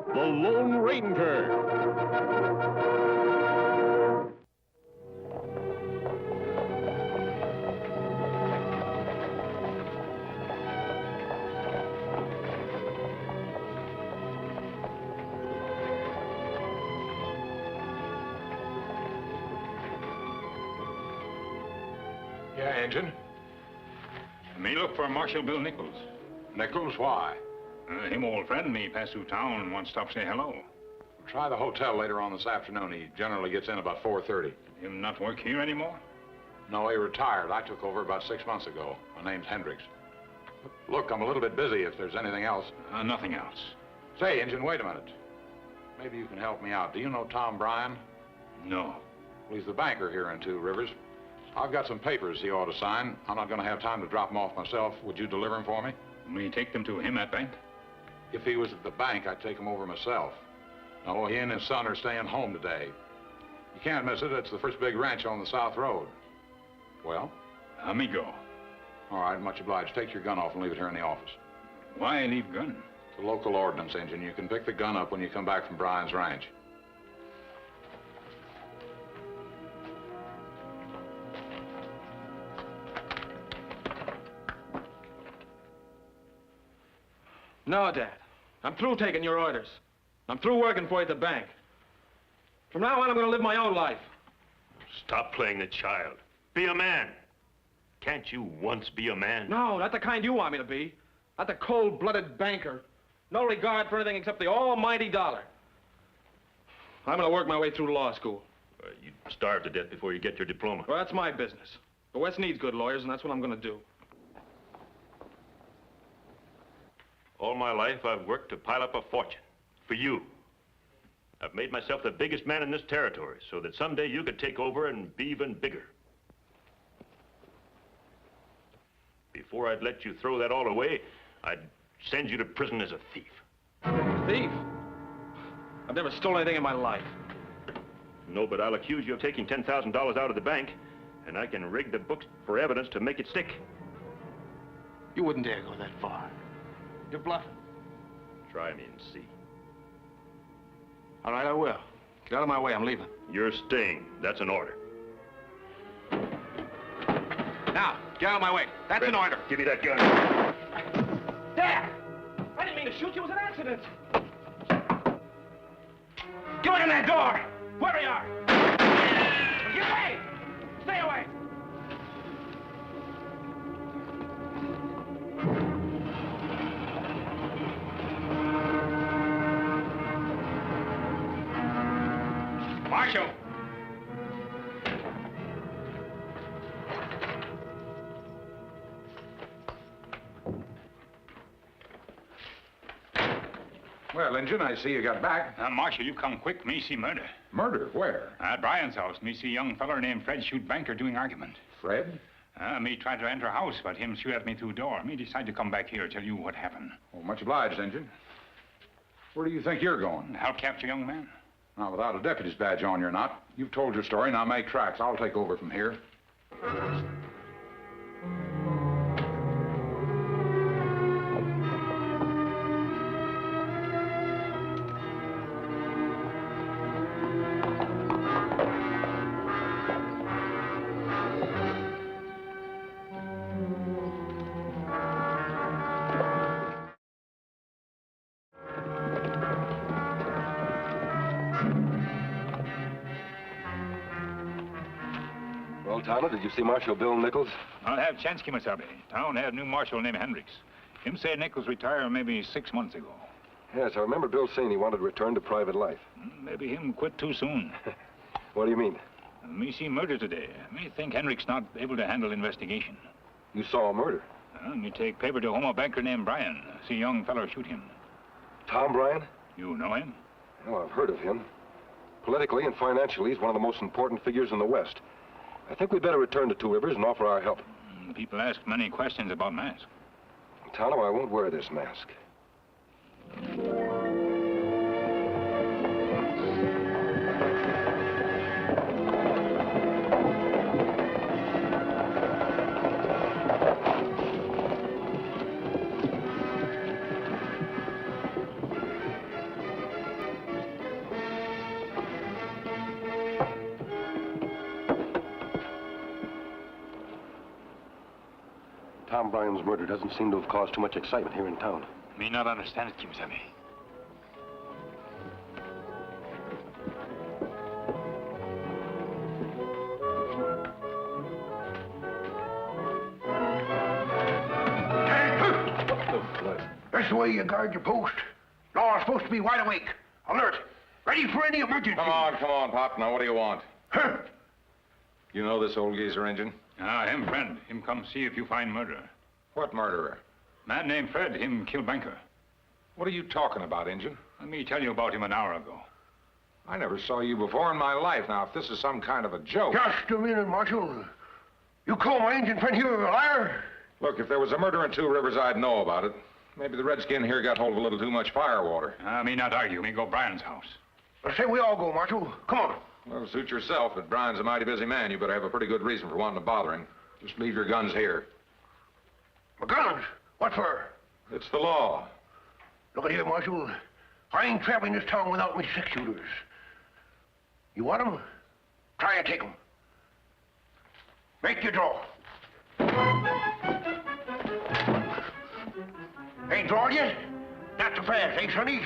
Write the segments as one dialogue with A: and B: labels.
A: The Lone Ranger.
B: Yeah, Engine.
C: Me look for Marshal Bill Nichols.
B: Nichols, why?
C: Him old friend me pass through town and want to stop say hello.
B: Try the hotel later on this afternoon. He generally gets in about 4:30.
C: Him not work here anymore?
B: No, he retired. I took over about 6 months ago. My name's Hendricks. Look, I'm a little bit busy if there's anything else.
C: Nothing else.
B: Say, Engine, wait a minute. Maybe you can help me out. Do you know Tom Bryant?
C: No.
B: Well, he's the banker here in Two Rivers. I've got some papers he ought to sign. I'm not going to have time to drop them off myself. Would you deliver them for me?
C: Me take them to him at bank?
B: If he was at the bank, I'd take them over myself. No, he and his son are staying home today. You can't miss it. It's the first big ranch on the South Road. Well?
C: Let me go.
B: All right, much obliged. Take your gun off and leave it here in the office.
C: Why leave gun?
B: It's a local ordinance, Engine. You can pick the gun up when you come back from Brian's ranch.
D: No, Dad. I'm through taking your orders. I'm through working for you at the bank. From now on, I'm going to live my own life.
E: Stop playing the child. Be a man. Can't you once be a man?
D: No, not the kind you want me to be. Not the cold-blooded banker. No regard for anything except the almighty dollar. I'm going to work my way through law school.
E: You'd starve to death before you get your diploma.
D: Well, that's my business. The West needs good lawyers, and that's what I'm going to do.
E: All my life, I've worked to pile up a fortune. For you. I've made myself the biggest man in this territory, so that someday you could take over and be even bigger. Before I'd let you throw that all away, I'd send you to prison as a thief.
D: Thief? I've never stolen anything in my life.
E: No, but I'll accuse you of taking $10,000 out of the bank, and I can rig the books for evidence to make it stick.
D: You wouldn't dare go that far. You're bluffing.
E: Try me and see.
D: All right, I will. Get out of my way, I'm leaving.
E: You're staying. That's an order.
D: Now, get out of my way. That's
E: Red,
D: an order.
E: Give me that gun.
D: Dad! I didn't mean to shoot you. It was an accident. Get away from that door! Wherever you are! Get away! Stay away!
C: Marshal!
B: Well, Engine, I see you got back.
C: Marshal, you come quick. Me see murder.
B: Murder? Where?
C: At Bryant's house. Me see young feller named Fred shoot banker doing argument.
B: Fred?
C: Me tried to enter house, but him shoot at me through door. Me decide to come back here, tell you what happened.
B: Oh, much obliged, Engine. Where do you think you're going?
C: Help capture young man.
B: Now, without a deputy's badge on, you're not. You've told your story, now make tracks. I'll take over from here.
F: Well, Tonto, did you see Marshal Bill Nichols?
C: I'll have chance, Kemo Sabe. Town had new marshal named Hendricks. Him said Nichols retired maybe 6 months ago.
F: Yes, I remember Bill saying he wanted to return to private life.
C: Maybe him quit too soon.
F: What do you mean?
C: Me see murder today. Me think Hendricks not able to handle investigation.
F: You saw a murder?
C: Me take paper to home a banker named Bryant. See young feller shoot him.
F: Tom Bryant?
C: You know him?
F: Well, I've heard of him. Politically and financially, he's one of the most important figures in the West. I think we'd better return to Two Rivers and offer our help.
C: People ask many questions about mask.
F: Tonto, I won't wear this mask. Tom Bryant's murder doesn't seem to have caused too much excitement here in town.
C: Me not understand it, Kemo Sabe.
G: That's the way you guard your post. Law's supposed to be wide awake, alert, ready for any emergency.
B: Come on, Pop. Now, what do you want?
G: Huh.
B: You know this old geezer engine?
C: Ah, him friend. Him come see if you find murderer.
B: What murderer?
C: Man named Fred, him kill banker.
B: What are you talking about, Injun?
C: Let me tell you about him an hour ago.
B: I never saw you before in my life. Now, if this is some kind of a joke...
G: Just a minute, Marshal. You call my engine friend here a liar?
B: Look, if there was a murder in Two Rivers, I'd know about it. Maybe the redskin here got hold of a little too much firewater.
C: Me not argue. Me go Bryant's house.
G: I say we all go, Marshal. Come on.
B: Well, suit yourself, but Brian's a mighty busy man. You better have a pretty good reason for wanting to bother him. Just leave your guns here.
G: My guns? What for?
B: It's the law.
G: Look at here, Marshal. I ain't traveling this town without me six-shooters. You want 'em? Try and take 'em. Make your draw. Ain't drawed yet? Not so fast, eh, Sonny?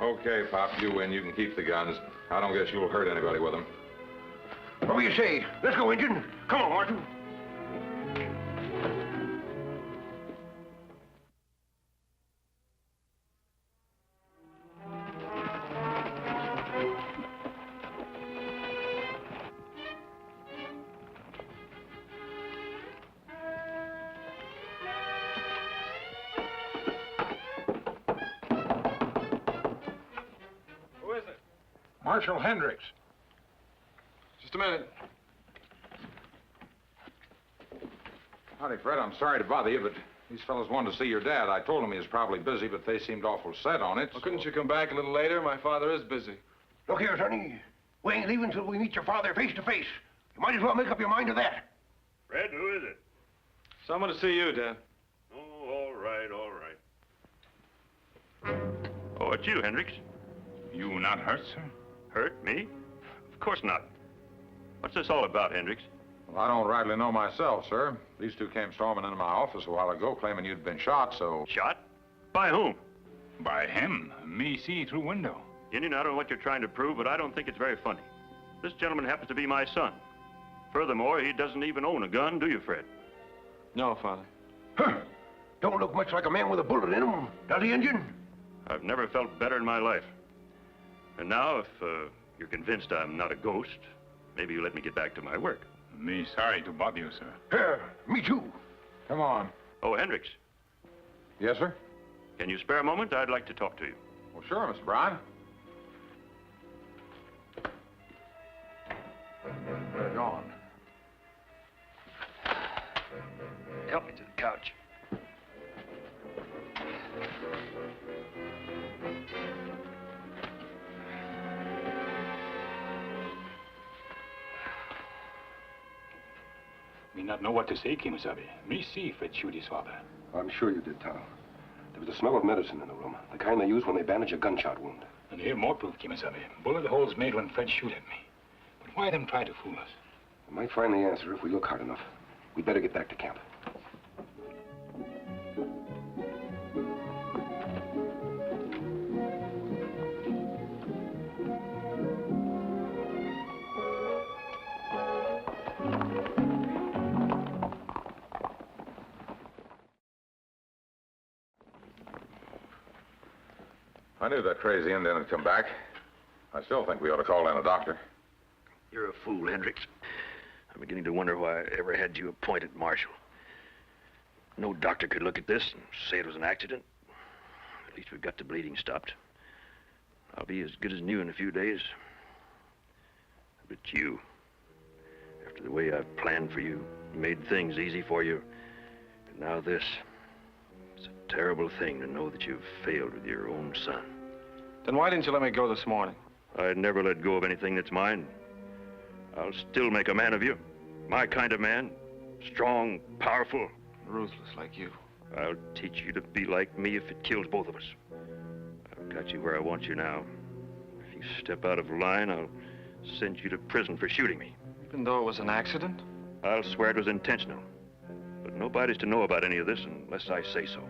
B: Okay, Pop, you win. You can keep the guns. I don't guess you'll hurt anybody with them.
G: What do you say? Let's go, Injun. Come on, Marshal.
B: Marshal Hendricks.
D: Just a minute.
B: Howdy, Fred. I'm sorry to bother you, but these fellows wanted to see your dad. I told them he was probably busy, but they seemed awful set on it.
D: Well, couldn't you come back a little later? My father is busy.
G: Look here, Sonny. We ain't leaving till we meet your father face to face. You might as well make up your mind to that.
E: Fred, who is it?
D: Someone to see you, Dad.
E: Oh, all right, all right. Oh, it's you, Hendricks.
C: You not hurt, sir?
E: Hurt me? Of course not. What's this all about, Hendricks?
B: Well, I don't rightly know myself, sir. These two came storming into my office a while ago, claiming you'd been shot, so...
E: Shot? By whom?
C: By him. Me see through window.
E: Indian, I don't know what you're trying to prove, but I don't think it's very funny. This gentleman happens to be my son. Furthermore, he doesn't even own a gun, do you, Fred?
D: No, Father.
G: Huh. Don't look much like a man with a bullet in him, does he, Injun?
E: I've never felt better in my life. And now, if you're convinced I'm not a ghost, maybe you let me get back to my work.
C: Me sorry to bother you, sir.
G: Yeah, me too.
B: Come on.
E: Oh, Hendricks,
B: Yes, sir?
E: can you spare a moment? I'd like to talk to you.
B: Well, sure, Mr. Bryan. They're gone.
E: Help me to the couch.
C: Me not know what to say, Kemo Sabe. Me see Fred shoot his father.
F: I'm sure you did, Tom. There was a smell of medicine in the room, the kind they use when they bandage a gunshot wound.
C: And here more proof, Kemo Sabe. Bullet holes made when Fred shoot at me. But why them try to fool us?
F: We might find the answer if we look hard enough. We'd better get back to camp.
B: I knew that crazy Indian had come back. I still think we ought to call in a doctor.
E: You're a fool, Hendricks. I'm beginning to wonder why I ever had you appointed marshal. No doctor could look at this and say it was an accident. At least we've got the bleeding stopped. I'll be as good as new in a few days. But you, after the way I've planned for you, made things easy for you, and now this. It's a terrible thing to know that you've failed with your own son.
D: Then why didn't you let me go this morning?
E: I'd never let go of anything that's mine. I'll still make a man of you. My kind of man. Strong, powerful.
D: Ruthless like you.
E: I'll teach you to be like me if it kills both of us. I've got you where I want you now. If you step out of line, I'll send you to prison for shooting me.
D: Even though it was an accident?
E: I'll swear it was intentional. But no Nobody's to know about any of this unless I say so.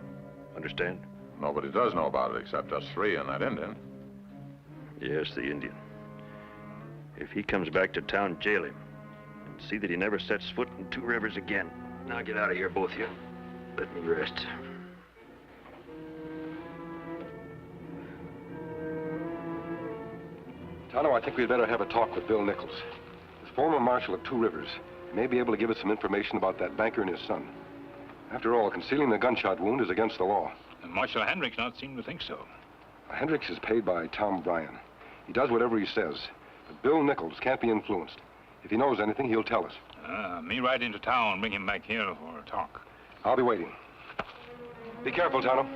E: Understand?
B: Nobody does know about it except us three and that Indian.
E: Yes, the Indian. If he comes back to town, jail him. And see that he never sets foot in Two Rivers again. Now get out of here, both of you. Let me rest.
F: Tonto, I think we'd better have a talk with Bill Nichols. As former marshal of Two Rivers, he may be able to give us some information about that banker and his son. After all, concealing the gunshot wound is against the law.
C: And Marshal Hendricks not seem to think so.
F: Hendricks is paid by Tom Bryant. He does whatever he says. But Bill Nichols can't be influenced. If he knows anything, he'll tell us.
C: Me ride into town and bring him back here for a talk.
F: I'll be waiting. Be careful, Tonto.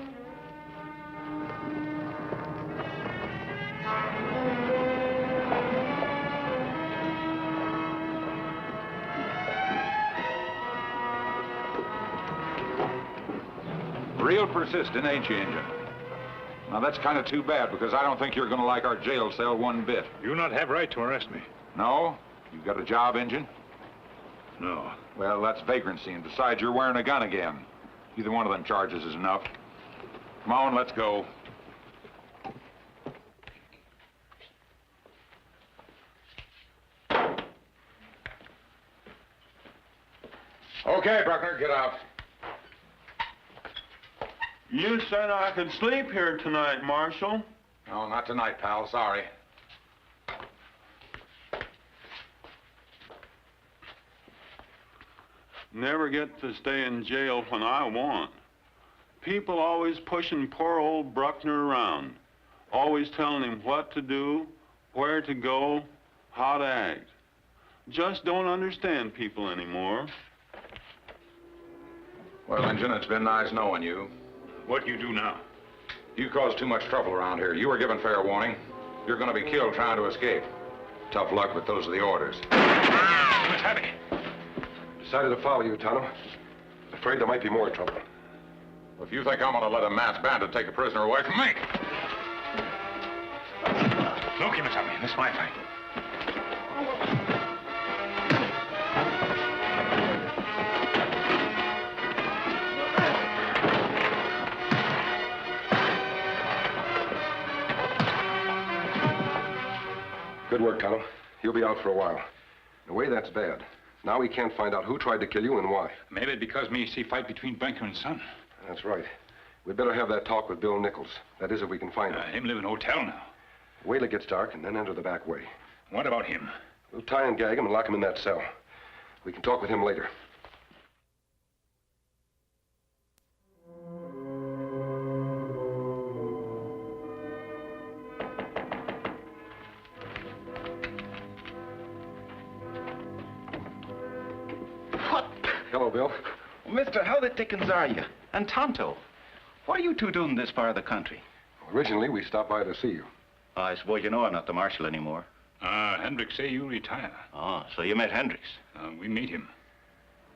B: Real persistent, ain't you, Injun? Now, that's kind of too bad, because I don't think you're going to like our jail cell one bit.
C: You not have right to arrest me.
B: No? You got a job, Injun?
C: No.
B: Well, that's vagrancy, and besides, you're wearing a gun again. Either one of them charges is enough. Come on, let's go. Okay, Bruckner, get out.
H: You said I could sleep here tonight, Marshal.
B: No, not tonight, pal. Sorry.
H: Never get to stay in jail when I want. People always pushing poor old Bruckner around. Always telling him what to do, where to go, how to act. Just don't understand people anymore.
B: Well, Injun, it's been nice knowing you.
C: What you do now?
B: You caused too much trouble around here. You were given fair warning. You're going to be killed trying to escape. Tough luck, but those are the orders.
C: What's happening?
F: Decided to follow you, Tonto. Afraid there might be more trouble.
B: If you think I'm going to let a masked bandit take a prisoner away from me...
C: No, Kemo Sabe. This is my fight.
F: Good work, Tonto. You'll be out for a while. In a way, that's bad. Now we can't find out who tried to kill you and why.
C: Maybe because me see fight between banker and son.
F: That's right. We'd better have that talk with Bill Nichols. That is, if we can find him.
C: Him live in a hotel now.
F: Wait till it gets dark and then enter the back way.
C: What about him?
F: We'll tie and gag him and lock him in that cell. We can talk with him later. Hello, Bill.
I: Mister, how the dickens are you? And Tonto, what are you two doing this far of the country?
F: Originally, we stopped by to see you.
I: Oh, I suppose you know I'm not the marshal anymore.
C: Hendricks say you retire.
I: Oh, so you met Hendricks.
C: We meet him.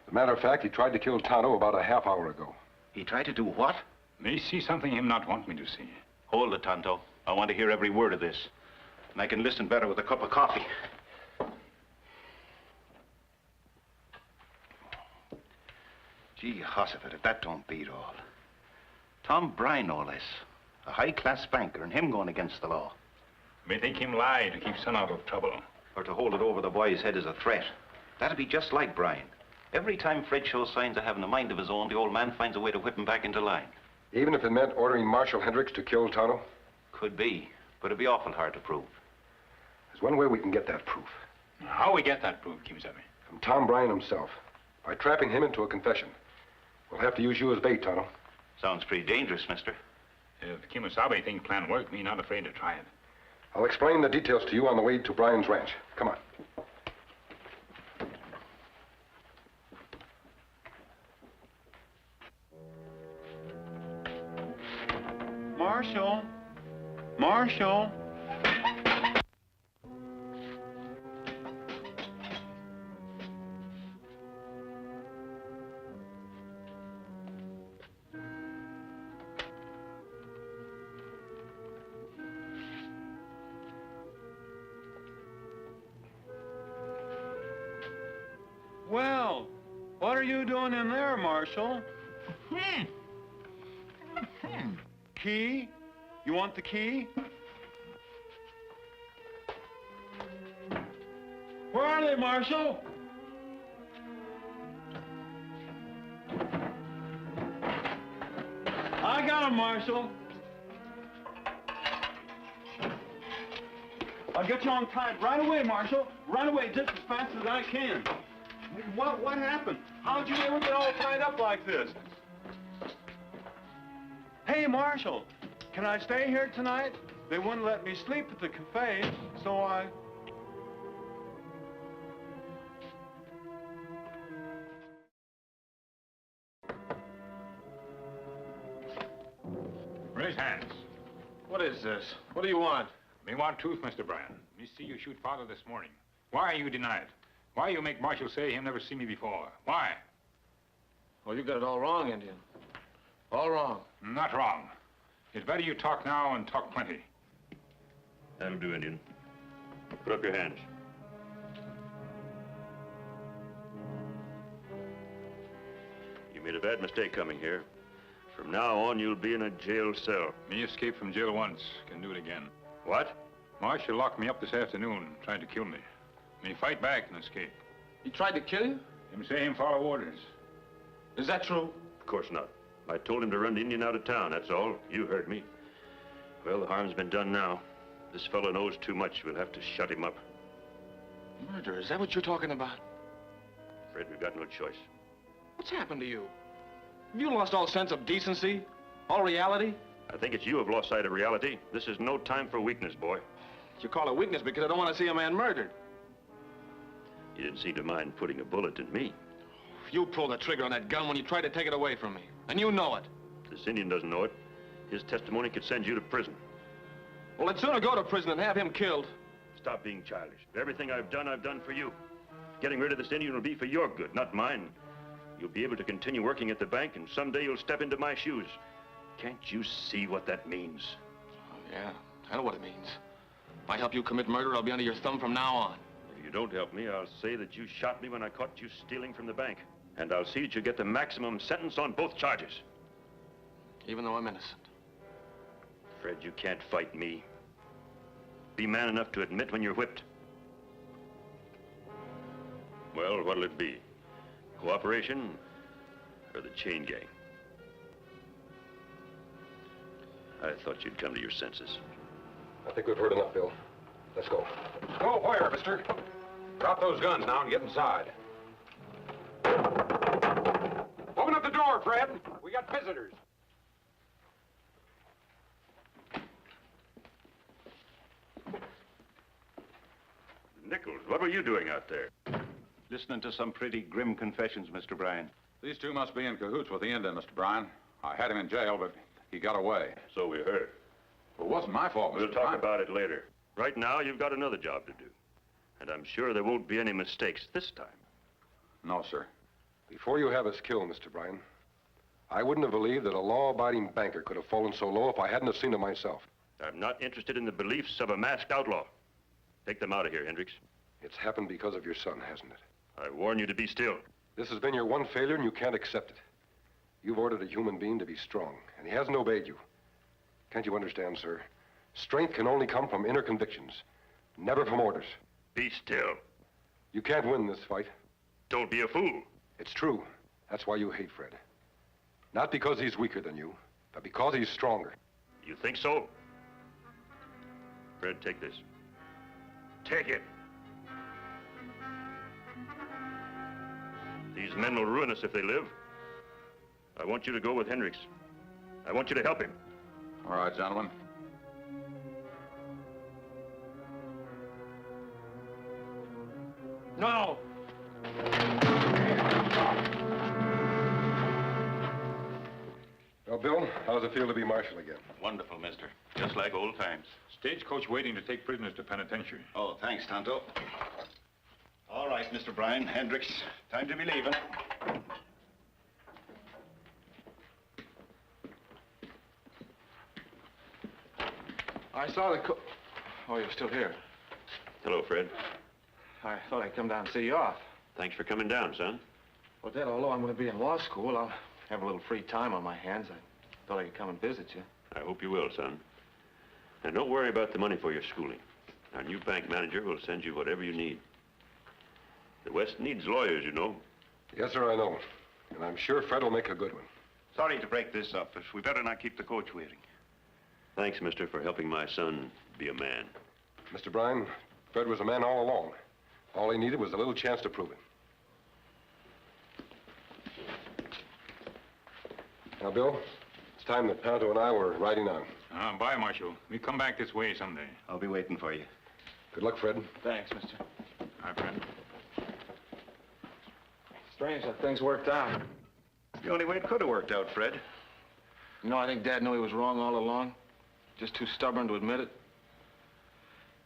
F: As a matter of fact, he tried to kill Tonto about a half hour ago.
I: He tried to do what?
C: Me see something him not want me to see.
I: Hold it, Tonto. I want to hear every word of this. And I can listen better with a cup of coffee. Gee, Hossiford, if that don't beat all. Tom Bryant, no less. A high-class banker, and him going against the law.
C: May think him lie to keep son out of trouble.
I: Or to hold it over the boy's head as a threat. That'd be just like Bryant. Every time Fred shows signs of having a mind of his own, the old man finds a way to whip him back into line.
F: Even if it meant ordering Marshal Hendricks to kill Tonto?
I: Could be, but it'd be awful hard to prove.
F: There's one way we can get that proof.
C: How we get that proof, Kemo Sabe?
F: From Tom Bryant himself. By trapping him into a confession. We'll have to use you as bait, Tonto.
I: Sounds pretty dangerous, mister.
C: If Kemo Sabe think plan work, me not afraid to try it.
F: I'll explain the details to you on the way to Brian's ranch. Come on.
H: Marshal! Marshal! What are you doing in there, Marshal? Key? You want the key? Where are they, Marshal? I got them, Marshal. I'll get you untied right away, Marshal. Right away, just as fast as I can. What happened? How'd you ever get all tied up like this? Hey, Marshal, can I stay here tonight? They wouldn't let me sleep at the cafe, so I...
C: Raise hands.
D: What is this? What do you want?
C: Me want truth, Mr. Bryant. Me see you shoot father this morning. Why you deny it? Why you make Marshal say he'll never see me before? Why?
D: Well, you got it all wrong, Indian. All wrong.
C: Not wrong. It's better you talk now and talk plenty.
E: That'll do, Indian. Put up your hands. You made a bad mistake coming here. From now on, you'll be in a jail cell.
C: Me escaped from jail once. Can do it again.
E: What?
C: Marshal locked me up this afternoon, tried to kill me. Me fight back and escape.
D: He tried to kill you?
C: Him say him follow orders.
D: Is that true?
E: Of course not. I told him to run the Indian out of town, that's all. You heard me. Well, the harm's been done now. This fellow knows too much. We'll have to shut him up.
D: Murder, is that what you're talking about?
E: Fred, we've got no choice.
D: What's happened to you? Have you lost all sense of decency? All reality?
E: I think it's you who've lost sight of reality. This is no time for weakness, boy.
D: You call it weakness because I don't want to see a man murdered.
E: You didn't seem to mind putting a bullet in me.
D: You pulled the trigger on that gun when you tried to take it away from me. And you know it.
E: This Indian doesn't know it. His testimony could send you to prison.
D: Well, I'd sooner go to prison than have him killed.
E: Stop being childish. Everything I've done for you. Getting rid of this Indian will be for your good, not mine. You'll be able to continue working at the bank, and someday you'll step into my shoes. Can't you see what that means?
D: Oh, yeah, I know what it means. If I help you commit murder, I'll be under your thumb from now on.
E: If you don't help me, I'll say that you shot me when I caught you stealing from the bank. And I'll see that you get the maximum sentence on both charges.
D: Even though I'm innocent.
E: Fred, you can't fight me. Be man enough to admit when you're whipped. Well, what'll it be? Cooperation or the chain gang? I thought you'd come to your senses.
F: I think we've heard enough, Bill. Let's go.
B: Go where, mister? Drop those guns now and get inside. Open up the door, Fred. We got visitors.
E: Nichols, what were you doing out there?
I: Listening to some pretty grim confessions, Mr. Bryant.
B: These two must be in cahoots with the Indian, Mr. Bryant. I had him in jail, but he got away.
E: So we heard.
B: It wasn't my fault, Mr.
E: We'll talk
B: Bryant.
E: about it later. Right now, you've got another job to do. And I'm sure there won't be any mistakes this time.
B: No, sir.
F: Before you have us killed, Mr. Bryan, I wouldn't have believed that a law-abiding banker could have fallen so low if I hadn't have seen it myself.
E: I'm not interested in the beliefs of a masked outlaw. Take them out of here, Hendricks.
F: It's happened because of your son, hasn't it?
E: I warn you to be still.
F: This has been your one failure, and you can't accept it. You've ordered a human being to be strong, and he hasn't obeyed you. Can't you understand, sir? Strength can only come from inner convictions, never from orders.
E: Be still.
F: You can't win this fight.
E: Don't be a fool.
F: It's true. That's why you hate Fred. Not because he's weaker than you, but because he's stronger.
E: You think so? Fred, take this. Take it. These men will ruin us if they live. I want you to go with Hendricks. I want you to help him.
B: All right, gentlemen.
D: No!
F: Well, Bill, how does it feel to be marshal again?
I: Wonderful, mister. Just like old times.
C: Stagecoach waiting to take prisoners to penitentiary.
I: Oh, thanks, Tonto. All right, Mr. Bryan, Hendricks, time to be leaving.
D: I saw the Oh, you're still here.
E: Hello, Fred.
D: I thought I'd come down and see you off.
E: Thanks for coming down, son.
D: Well, Dad, although I'm going to be in law school, I'll have a little free time on my hands. I thought I could come and visit you.
J: I hope you will, son. And don't worry about the money for your schooling. Our new bank manager will send you whatever you need. The West needs lawyers, you know.
F: Yes, sir, I know. And I'm sure Fred will make a good one.
I: Sorry to break this up, but we better not keep the coach waiting.
J: Thanks, mister, for helping my son be a man.
F: Mr. Bryan, Fred was a man all along. All he needed was a little chance to prove it. Now, Bill, it's time that Tonto and I were riding on.
C: Bye, Marshal. We come back this way someday.
I: I'll be waiting for you.
F: Good luck, Fred.
D: Thanks, mister.
C: Hi, friend.
D: Strange that things worked out.
I: The only way it could have worked out, Fred.
D: You know, I think Dad knew he was wrong all along. Just too stubborn to admit it.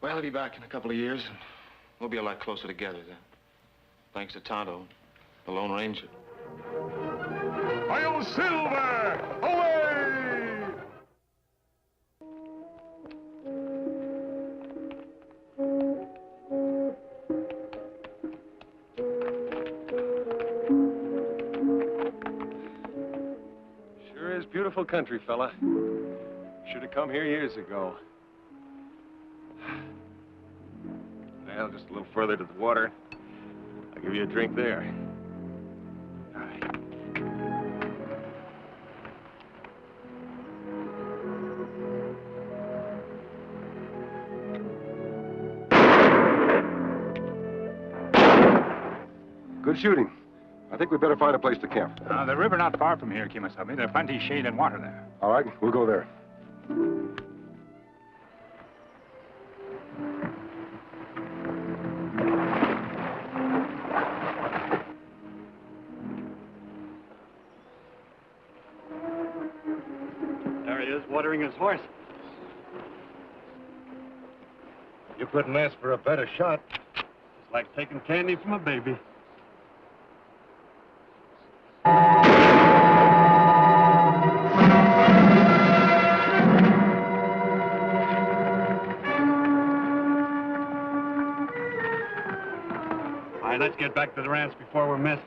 D: Well, he'll be back in a couple of years, and we'll be a lot closer together then. Thanks to Tonto, the Lone Ranger.
A: I'll Silver! Away!
F: Sure is beautiful country, fella. Should have come here years ago. Well, just a little further to the water. I'll give you a drink there. All right. Good shooting. I think we better find a place to camp.
C: The river not far from here, Kemo Sabe. There's plenty of shade and water there.
F: All right, we'll go there.
K: There he is, watering his horse. You couldn't ask for a better shot. It's like taking candy from a baby. All right, let's get back to the ranch before we're missed.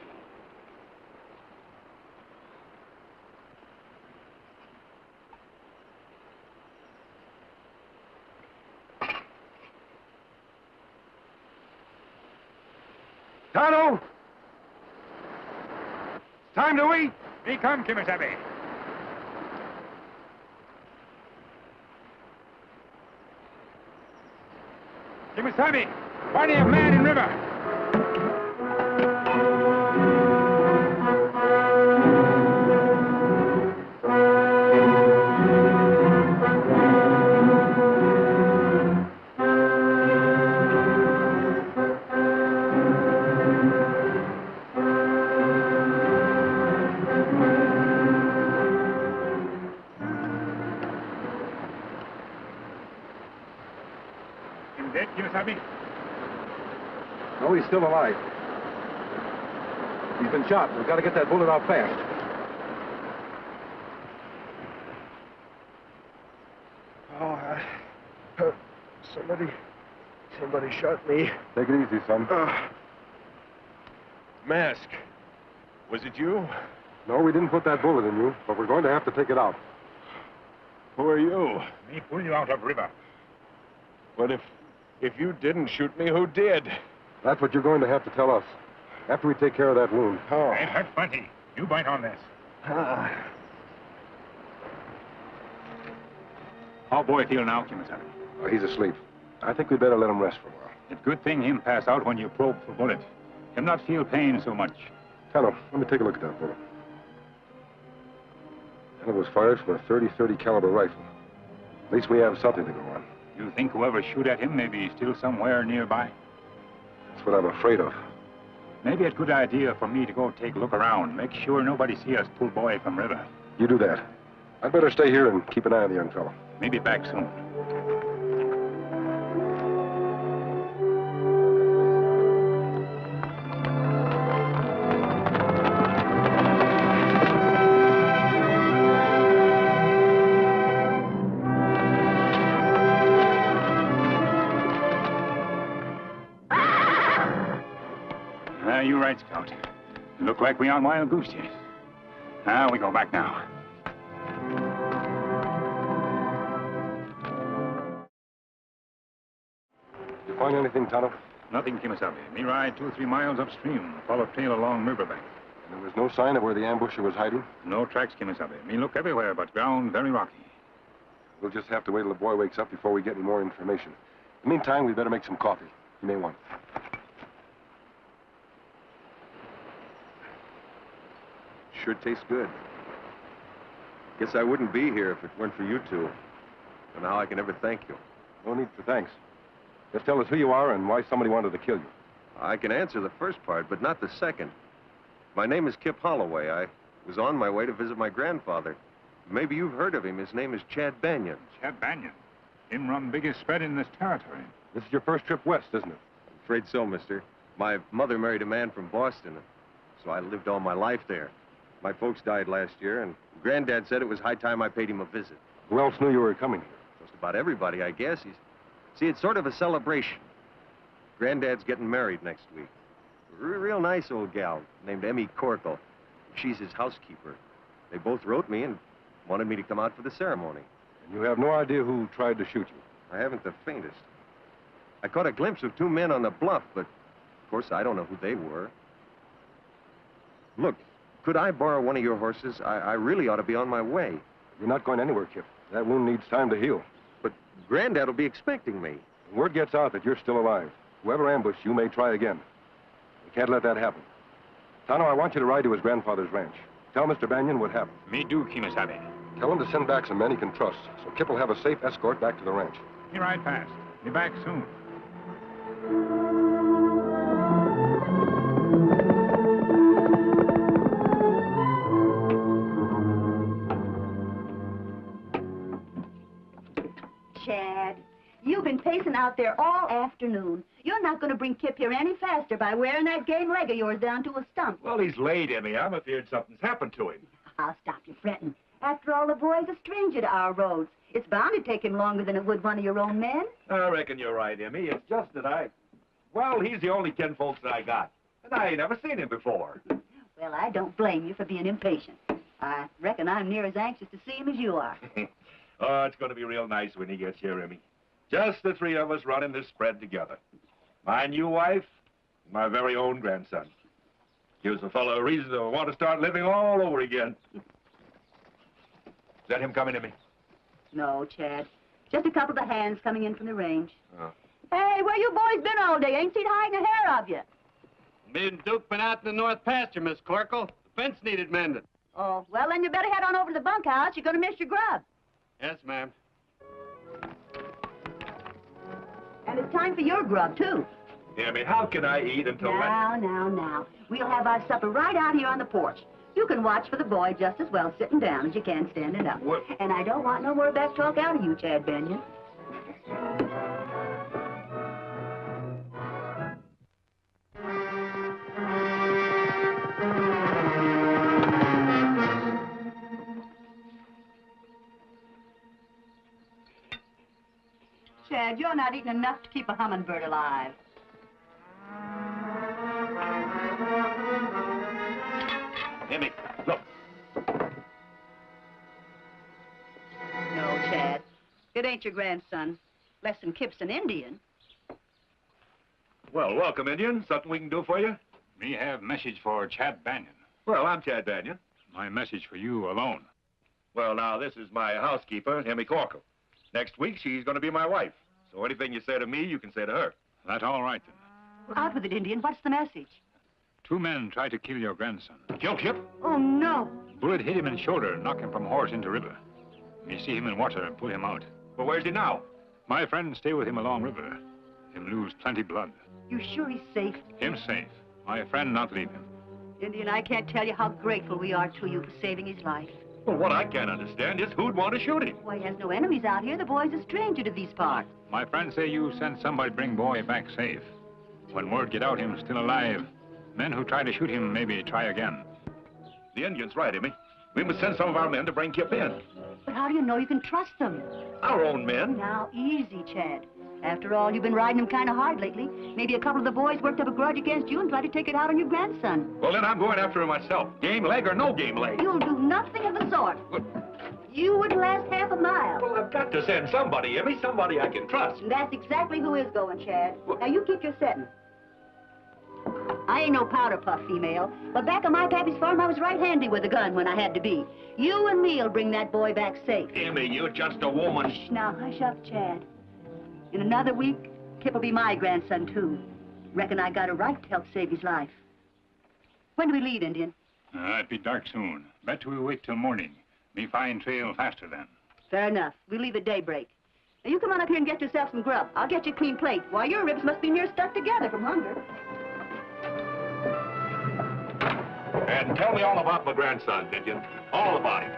F: Tonto! It's time to eat!
C: We come, Kemo Sabe. Kemo Sabe, party of man in river. Dead, Kemo Sabe?
F: No, he's still alive. He's been shot. We've got to get that bullet out fast.
G: Oh, somebody shot me.
F: Take it easy, son.
K: Mask. Was it you?
F: No, we didn't put that bullet in you, but we're going to have to take it out.
K: Who are you?
C: We pull you out of river.
K: But if you didn't shoot me, who did?
F: That's what you're going to have to tell us. After we take care of that wound.
K: Oh.
C: I've had plenty. You bite on this. How boy feel now, Kemo Sabe?
F: Oh, he's asleep. I think we'd better let him rest for a while.
C: It's good thing him pass out when you probe for bullet. Him not feel pain so much.
F: Tonto, let me take a look at that bullet. And it was fired from a .30 caliber rifle. At least we have something to go on.
C: You think whoever shoot at him may be still somewhere nearby?
F: That's what I'm afraid of.
C: Maybe it's a good idea for me to go take a look around. Make sure nobody see us pull boy from river.
F: You do that. I'd better stay here and keep an eye on the young fellow.
C: Maybe back soon. You're right, Scout. Look like we on wild goose chase. Now we go back now.
F: You find anything, Tonto?
C: Nothing, Kemo Sabe. Me ride 2 or 3 miles upstream, follow trail along riverbank.
F: There was no sign of where the ambusher was hiding?
C: No tracks, Kemo Sabe. Me look everywhere, but ground very rocky.
F: We'll just have to wait till the boy wakes up before we get any more information. In the meantime, we better make some coffee. You may want it.
L: Sure tastes good. Guess I wouldn't be here if it weren't for you two. And now I can never thank you.
F: No need for thanks. Just tell us who you are and why somebody wanted to kill you.
L: I can answer the first part, but not the second. My name is Kip Holloway. I was on my way to visit my grandfather. Maybe you've heard of him. His name is Chad Banyan.
C: Chad Banyan? Him run biggest spread in this territory.
F: This is your first trip west, isn't it?
L: I'm afraid so, mister. My mother married a man from Boston, so I lived all my life there. My folks died last year, and Granddad said it was high time I paid him a visit.
F: Who else knew you were coming here?
L: Just about everybody, I guess. See, it's sort of a celebration. Granddad's getting married next week. A real nice old gal named Emmy Corkle. She's his housekeeper. They both wrote me and wanted me to come out for the ceremony.
F: And you have no idea who tried to shoot you?
L: I haven't the faintest. I caught a glimpse of 2 men on the bluff, but of course I don't know who they were. Look, could I borrow one of your horses? I really ought to be on my way.
F: You're not going anywhere, Kip. That wound needs time to heal.
L: But Granddad will be expecting me.
F: When word gets out that you're still alive, whoever ambushed you may try again. We can't let that happen. Tonto, I want you to ride to his grandfather's ranch. Tell Mr. Banyan what happened.
C: Me do, Kemo Sabe.
F: Tell him to send back some men he can trust, so Kip will have a safe escort back to the ranch.
C: Me ride fast. Be back soon.
M: Chad, you've been pacing out there all afternoon. You're not going to bring Kip here any faster by wearing that game leg of yours down to a stump.
N: Well, he's late, Emmy. I'm afeared something's happened to him.
M: I'll stop you fretting. After all, the boy's a stranger to our roads. It's bound to take him longer than it would one of your own men.
N: I reckon you're right, Emmy. It's just that well, he's the only kinfolks that I got. And I ain't never seen him before.
M: Well, I don't blame you for being impatient. I reckon I'm near as anxious to see him as you are.
N: Oh, it's going to be real nice when he gets here, Emmy. Just the 3 of us running this spread together. My new wife, and my very own grandson. Gives a fellow a reason to want to start living all over again. Is that him coming, Emmy?
M: No, Chad. Just a couple of the hands coming in from the range.
N: Oh.
M: Hey, where you boys been all day? Ain't seen hiding a hair of you.
K: Me and Duke been out in the north pasture, Miss Corkle. The fence needed mending.
M: Oh, well, then you better head on over to the bunkhouse. You're going to miss your grub.
K: Yes, ma'am.
M: And it's time for your grub, too.
N: Emmy, how can I eat until...
M: Now. We'll have our supper right out here on the porch. You can watch for the boy just as well sitting down as you can standing up.
N: What?
M: And I don't want no more back talk out of you, Chad Banyan. Chad, you're not eating enough to keep a hummingbird alive.
N: Emmy, look.
M: No, Chad. It ain't your grandson. Less than Kip's an Indian.
N: Well, welcome, Indian. Something we can do for you?
C: Me have message for Chad Banyan.
N: Well, I'm Chad Banyan.
C: My message for you alone.
N: Well, now, this is my housekeeper, Emmy Corkle. Next week, she's going to be my wife. So anything you say to me, you can say to her.
C: That all right, then.
M: Well, out with it, Indian. What's the message?
C: 2 men tried to kill your grandson.
N: Kill Kip?
M: Oh, no.
C: Bullet hit him in shoulder, knock him from horse into river. Me see him in water and pull him out.
N: Well, where's he now?
C: My friend stay with him along river. Him lose plenty blood.
M: You sure he's safe?
C: Him safe. My friend not leave him.
M: Indian, I can't tell you how grateful we are to you for saving his life.
N: Well, what I can't understand is who'd want to shoot him.
M: Why, he has no enemies out here. The boy's a stranger to these parts.
C: My friend say you send somebody bring boy back safe. When word get out him still alive, men who try to shoot him maybe try again.
N: The Indian's right, Emmy. We must send some of our men to bring Kip in.
M: But how do you know you can trust them?
N: Our own men.
M: Now, easy, Chad. After all, you've been riding him kind of hard lately. Maybe a couple of the boys worked up a grudge against you and tried to take it out on your grandson.
N: Well, then I'm going after him myself. Game leg or no game leg.
M: You'll do nothing of the sort. You wouldn't last half a mile.
N: Well, I've got to send somebody, Emmy, somebody I can trust.
M: And that's exactly who is going, Chad. Now, you keep your setting. I ain't no powder puff female, but back on my pappy's farm, I was right handy with a gun when I had to be. You and me'll bring that boy back safe.
N: Emmy, you're just a woman.
M: Shh, now, hush up, Chad. In another week, Kip'll be my grandson, too. Reckon I got a right to help save his life. When do we leave, Indian?
C: It'd be dark soon. Bet we wait till morning. Me find trail faster then.
M: Fair enough. We leave at daybreak. Now, you come on up here and get yourself some grub. I'll get you a clean plate. Why, your ribs must be near stuck together from hunger.
N: And tell me all about my grandson, Indian. All about him.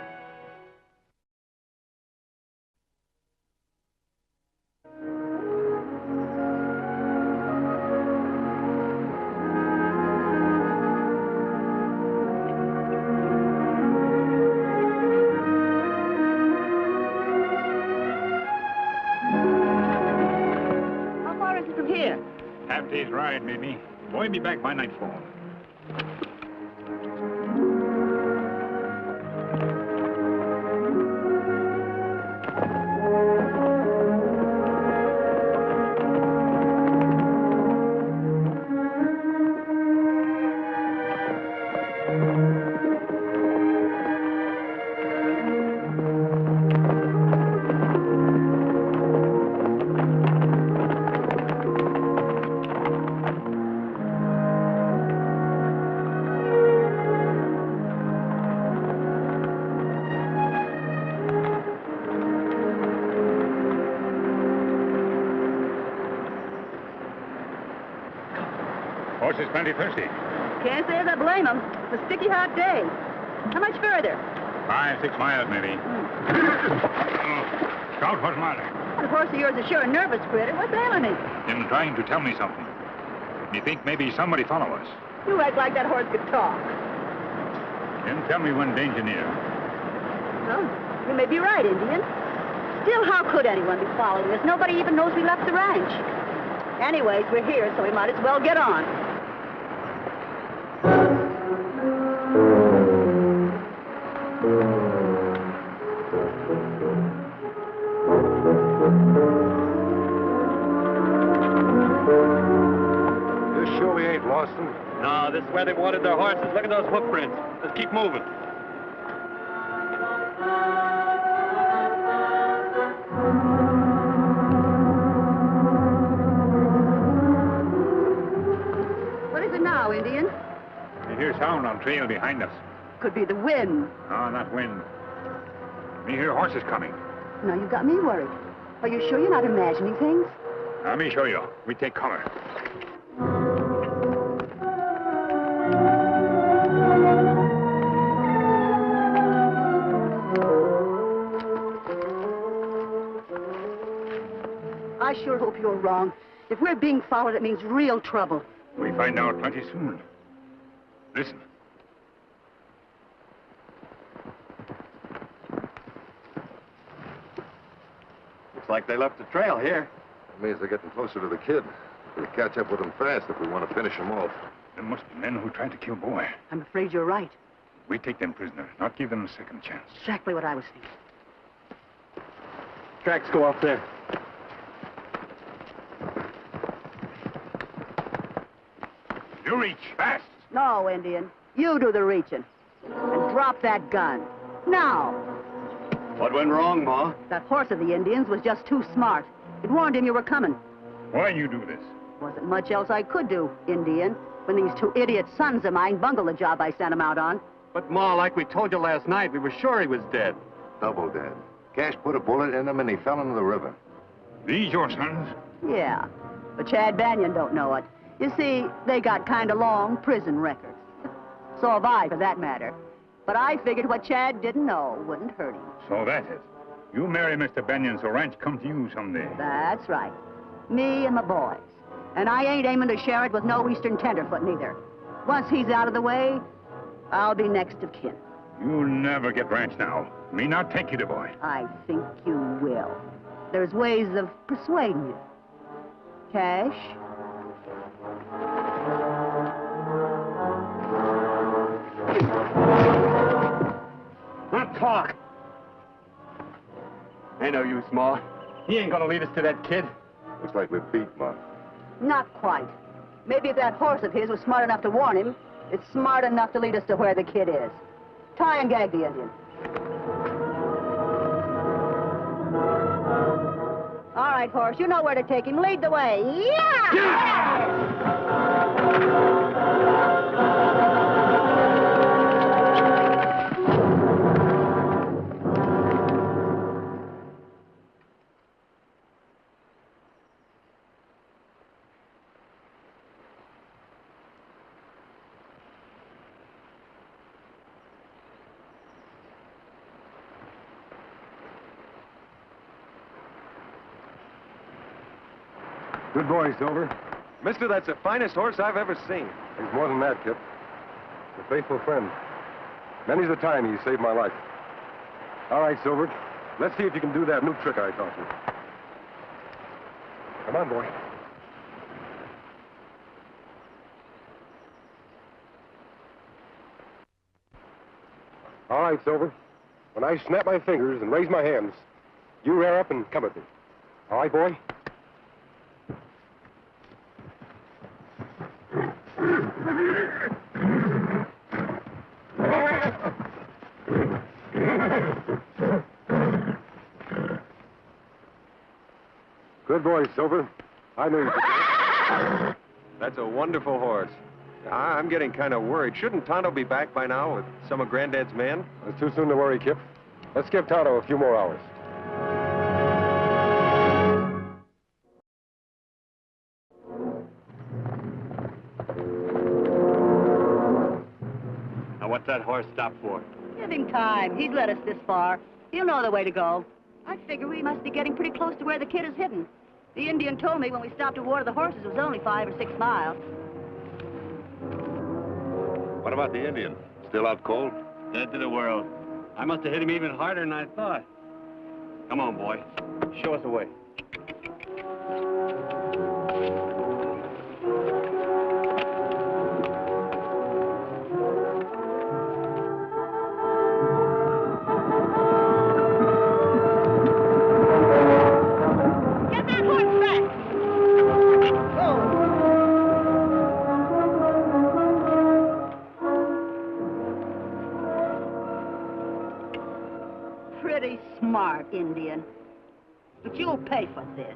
M: How far is it from here?
C: Half day's ride, maybe. Boy, be back by nightfall. Horse is plenty thirsty.
M: Can't say as I blame him. It's a sticky hot day. How much further?
C: 5, 6 miles, maybe. Scout, what's the matter?
M: That horse of yours is sure a nervous critter. What's ailing him?
C: Him trying to tell me something. Me think maybe somebody follow us.
M: You act like that horse could talk.
C: Him tell me when danger near.
M: Well, you may be right, Indian. Still, how could anyone be following us? Nobody even knows we left the ranch. Anyways, we're here, so we might as well get on.
F: You sure we ain't lost them?
L: No, this is where they wanted their horses. Look at those hoof prints. Let's keep moving.
M: What is it now, Indian?
C: We hear sound on trail behind us.
M: Could be the wind.
C: No, not wind. Me hear horses coming.
M: Now, you've got me worried. Are you sure you're not imagining things?
C: Let me show you. We take cover.
M: I sure hope you're wrong. If we're being followed, it means real trouble.
C: We find out plenty soon. Listen.
L: Looks like they left a trail here.
F: It means they're getting closer to the kid. We'll catch up with them fast if we want to finish them off.
C: There must be men who tried to kill Boy.
M: I'm afraid you're right.
C: We take them prisoner, not give them a second chance.
M: Exactly what I was thinking.
L: Tracks go off there.
C: You reach fast.
M: No, Indian. You do the reaching. And drop that gun. Now.
L: What went wrong, Ma?
M: That horse of the Indians was just too smart. It warned him you were coming.
C: Why you do this?
M: Wasn't much else I could do, Indian, when these two idiot sons of mine bungled the job I sent him out on.
L: But, Ma, like we told you last night, we were sure he was dead.
O: Double dead. Cash put a bullet in him and he fell into the river.
C: These your sons?
M: Yeah, but Chad Banyan don't know it. You see, they got kind of long prison records. So have I, for that matter. But I figured what Chad didn't know wouldn't hurt him.
C: So that's it. You marry Mr. Banyan so ranch come to you someday.
M: That's right. Me and my boys. And I ain't aiming to share it with no Eastern tenderfoot neither. Once he's out of the way, I'll be next of kin.
C: You'll never get ranch now. Me not take you to Boy.
M: I think you will. There's ways of persuading you. Cash.
K: Not talk. I know you, Small. He ain't gonna lead us to that kid.
O: Looks like we're beat, Ma.
M: Not quite. Maybe if that horse of his was smart enough to warn him, it's smart enough to lead us to where the kid is. Tie and gag the Indian. All right, horse, you know where to take him. Lead the way. Yeah!
F: Good boy, Silver.
L: Mister, that's the finest horse I've ever seen.
F: He's more than that, Kip. He's a faithful friend. Many's the time he saved my life. All right, Silver. Let's see if you can do that new trick I taught you. Come on, boy. All right, Silver. When I snap my fingers and raise my hands, you rear up and come at me. All right, boy? Good boy, Silver. I knew you could.
L: That's a wonderful horse. I'm getting kind of worried. Shouldn't Tonto be back by now with some of Granddad's men?
F: It's too soon to worry, Kip. Let's give Tonto a few more hours.
K: Now, what's that horse stop for?
M: Give him time. He's led us this far. He'll know the way to go. I figure we must be getting pretty close to where the kid is hidden. The Indian told me when we stopped to water the horses it was only 5 or 6 miles.
O: What about the Indian? Still out cold?
K: Dead to the world. I must have hit him even harder than I thought. Come on, boy. Show us the way.
M: Pretty smart, Indian. But you'll pay for this.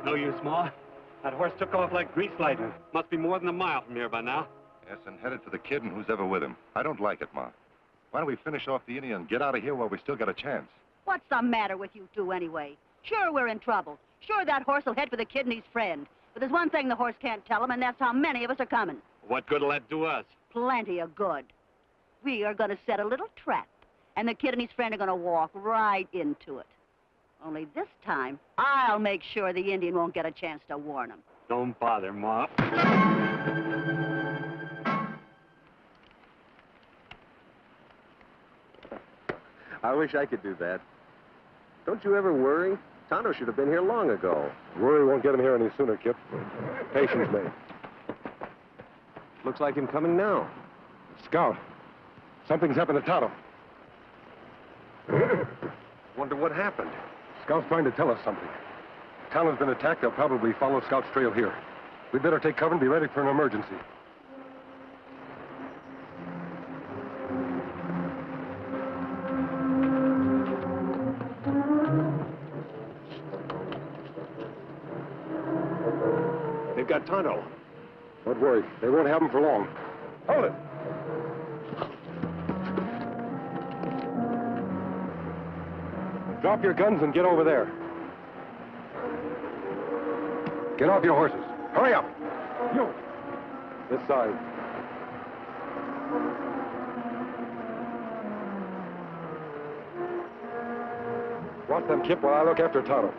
K: No use, Ma. That horse took off like grease lightning. Must be more than a mile from here by now.
O: Yes, and headed for the kid and who's ever with him. I don't like it, Ma. Why don't we finish off the Indian and get out of here while we still got a chance?
M: What's the matter with you two, anyway? Sure, we're in trouble. Sure, that horse will head for the kid and his friend. But there's one thing the horse can't tell him, and that's how many of us are coming.
K: What good'll that do us?
M: Plenty of good. We are going to set a little trap, and the kid and his friend are going to walk right into it. Only this time, I'll make sure the Indian won't get a chance to warn him.
K: Don't bother, Ma.
L: I wish I could do that. Don't you ever worry? Tonto should have been here long ago.
F: Worry won't get him here any sooner, Kip. Patience, mate.
L: Looks like him coming now.
F: Scout, something's happened to Tonto.
L: Wonder what happened.
F: Scout's trying to tell us something. Tonto's been attacked. They'll probably follow Scout's trail here. We'd better take cover and be ready for an emergency.
L: They've got Tonto.
F: Don't worry. They won't have him for long. Hold it. Drop your guns and get over there. Get off your horses. Hurry up. You. This side. Watch them, Kip, while I look after Tonto.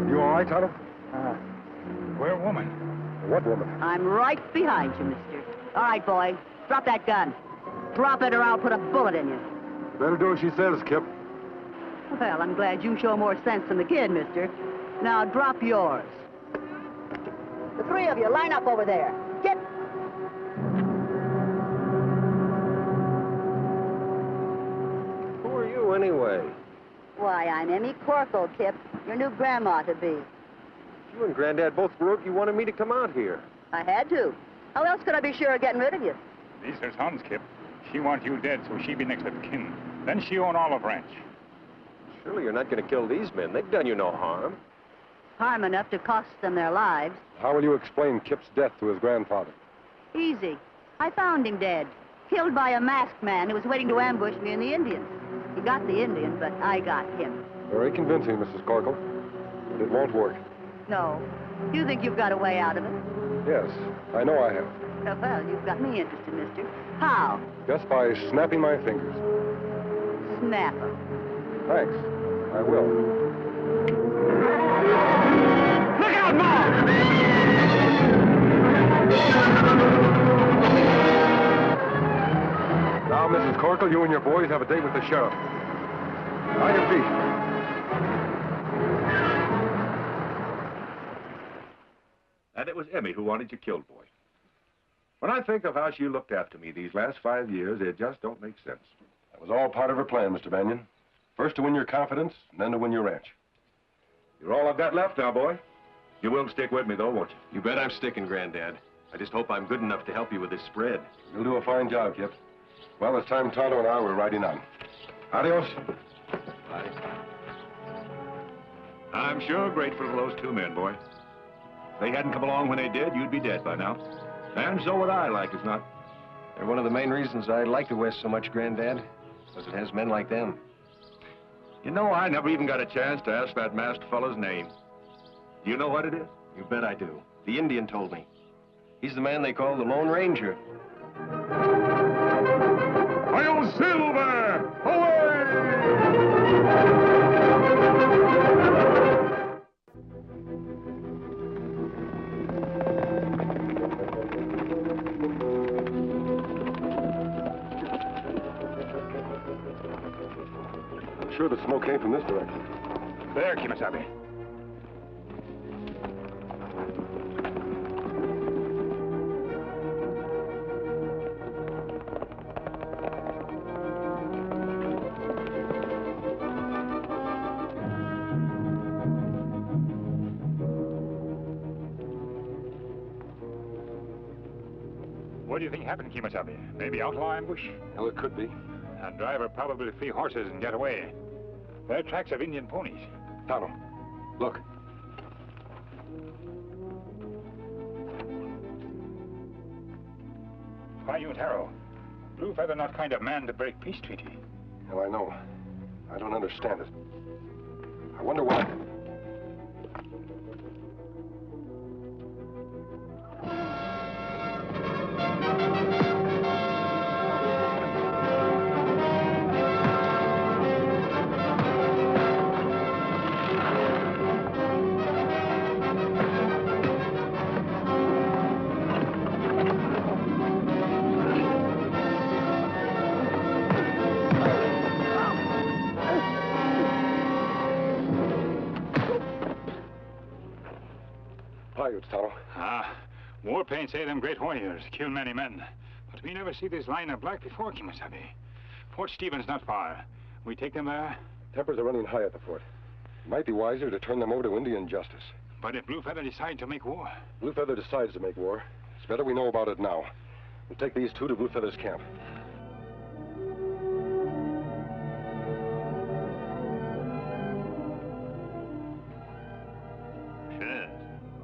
F: You all right, Tonto?
C: Where woman?
F: What woman?
M: I'm right behind you, mister. All right, boy. Drop that gun. Drop it or I'll put a bullet in you.
F: You better do as she says, Kip.
M: Well, I'm glad you show more sense than the kid, mister. Now, drop yours. The three of you, line up over there. Get...
L: Who are you, anyway?
M: Why, I'm Emmy Corkle, Kip. Your new grandma to be.
L: You and Granddad both broke. You wanted me to come out here.
M: I had to. How else could I be sure of getting rid of you?
C: These are sons, Kip. She want you dead, so she be next of kin. Then she own Olive Ranch.
L: Surely you're not going to kill these men. They've done you no harm.
M: Harm enough to cost them their lives.
F: How will you explain Kip's death to his grandfather?
M: Easy. I found him dead. Killed by a masked man who was waiting to ambush me and the Indians. He got the Indian, but I got him.
F: Very convincing, Mrs. Corkle. But it won't work.
M: No. You think you've got a way out of it?
F: Yes, I know I have.
M: Well, you've got me interested, mister. How?
F: Just by snapping my fingers.
M: Snap 'em.
F: Thanks. I will.
A: Look out, Mom!
F: Now, Mrs. Corkle, you and your boys have a date with the sheriff. On your feet.
N: And it was Emmy who wanted you killed, boy. When I think of how she looked after me these last 5 years, it just don't make sense.
F: That was all part of her plan, Mr. Banyan. First to win your confidence, and then to win your ranch.
N: You're all I've got left now, boy. You will stick with me, though, won't you?
L: You bet I'm sticking, Granddad. I just hope I'm good enough to help you with this spread.
F: You'll do a fine job, Kip. Well, it's time Tonto and I were riding on. Adios.
L: Bye.
N: I'm sure grateful to those two men, boy. If they hadn't come along when they did, you'd be dead by now. And so would I, like as not.
L: They're one of the main reasons I like the West so much, Granddad, because it has men like them.
N: You know, I never even got a chance to ask that masked fellow's name. Do you know what it is?
L: You bet I do. The Indian told me. He's the man they call the Lone Ranger.
A: Hail Silver! Away!
F: I'm sure the smoke came from this direction.
C: There, Kemo Sabe. What do you think happened, Kemo Sabe? Maybe outlaw ambush?
F: Well, it could be.
C: And driver probably free horses and get away. There are tracks of Indian ponies.
F: Tonto, look.
C: Why, you Taro? Blue Feather not kind of man to break peace treaty.
F: Well, I know. I don't understand it. I wonder why. Tonto.
C: War paint say them great warriors kill many men. But we never see this line of black before, Kemo Sabe. Fort Stevens not far. We take them there.
F: Tempers are running high at the fort. It might be wiser to turn them over to Indian justice.
C: But if Blue Feather decide to make war?
F: Blue Feather decides to make war. It's better we know about it now. We'll take these two to Blue Feather's camp.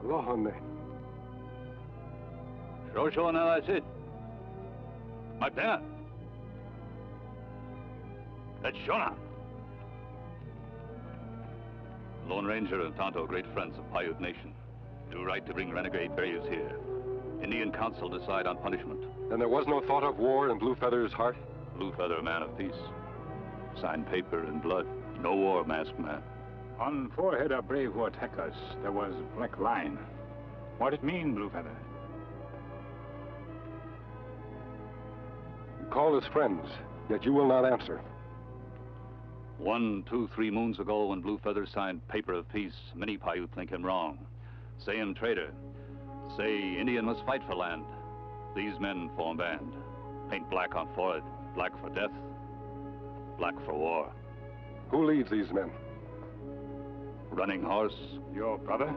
F: Aloha, me.
P: Shosho na I said. My parent. That's Shona. Lone Ranger and Tonto, great friends of Paiute Nation. Do right to bring renegade warriors here. Indian council decide on punishment.
F: Then there was no thought of war in Blue Feather's heart?
P: Blue Feather, a man of peace. Sign paper in blood. No war, masked man.
C: On forehead of brave who attack us, there was black line. What it mean, Blue Feather?
F: You called us friends, yet you will not answer.
P: 1, 2, 3 moons ago, when Blue Feather signed paper of peace, many Paiute think him wrong. Say him traitor. Say Indian must fight for land. These men form band. Paint black on forehead. Black for death. Black for war.
F: Who leads these men?
P: Running Horse.
C: Your brother?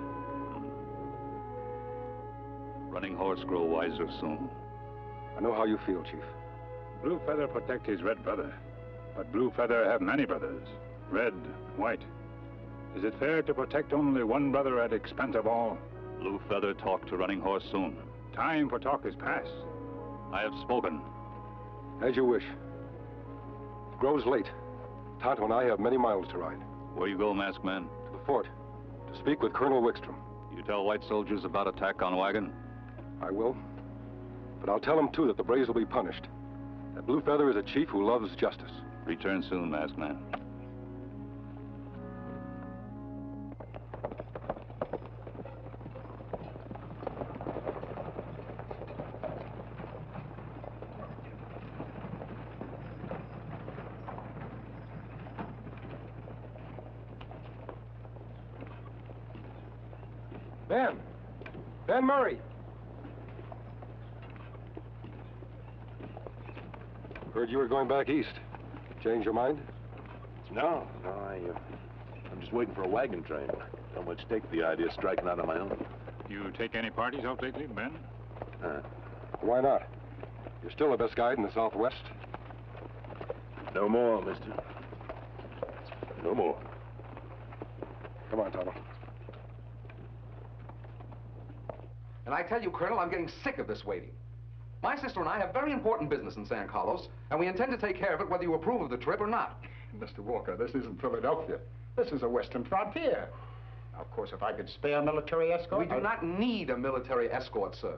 P: Running Horse grow wiser soon.
F: I know how you feel, Chief.
C: Blue Feather protect his red brother. But Blue Feather have many brothers. Red, white. Is it fair to protect only one brother at expense of all?
P: Blue Feather talk to Running Horse soon.
C: Time for talk is past.
P: I have spoken.
F: As you wish. It grows late. Tonto and I have many miles to ride.
P: Where you go, masked man?
F: To the fort. To speak with Colonel Wickstrom.
P: You tell white soldiers about attack on wagon?
F: I will. But I'll tell them, too, that the Braves will be punished. That Blue Feather is a chief who loves justice.
P: Return soon, masked man.
F: Ben! Ben Murray! Heard you were going back east. Change your mind?
O: No, I'm just waiting for a wagon train. Don't much take the idea of striking out on my own.
C: You take any parties out lately, Ben?
F: Why not? You're still the best guide in the Southwest.
O: No more, mister. No more.
F: Come on, Tonto.
Q: And I tell you, Colonel, I'm getting sick of this waiting. My sister and I have very important business in San Carlos, and we intend to take care of it whether you approve of the trip or not.
R: Mr. Walker, this isn't Philadelphia. This is a western frontier. Now, of course, if I could spare a military escort...
Q: We do not need a military escort, sir.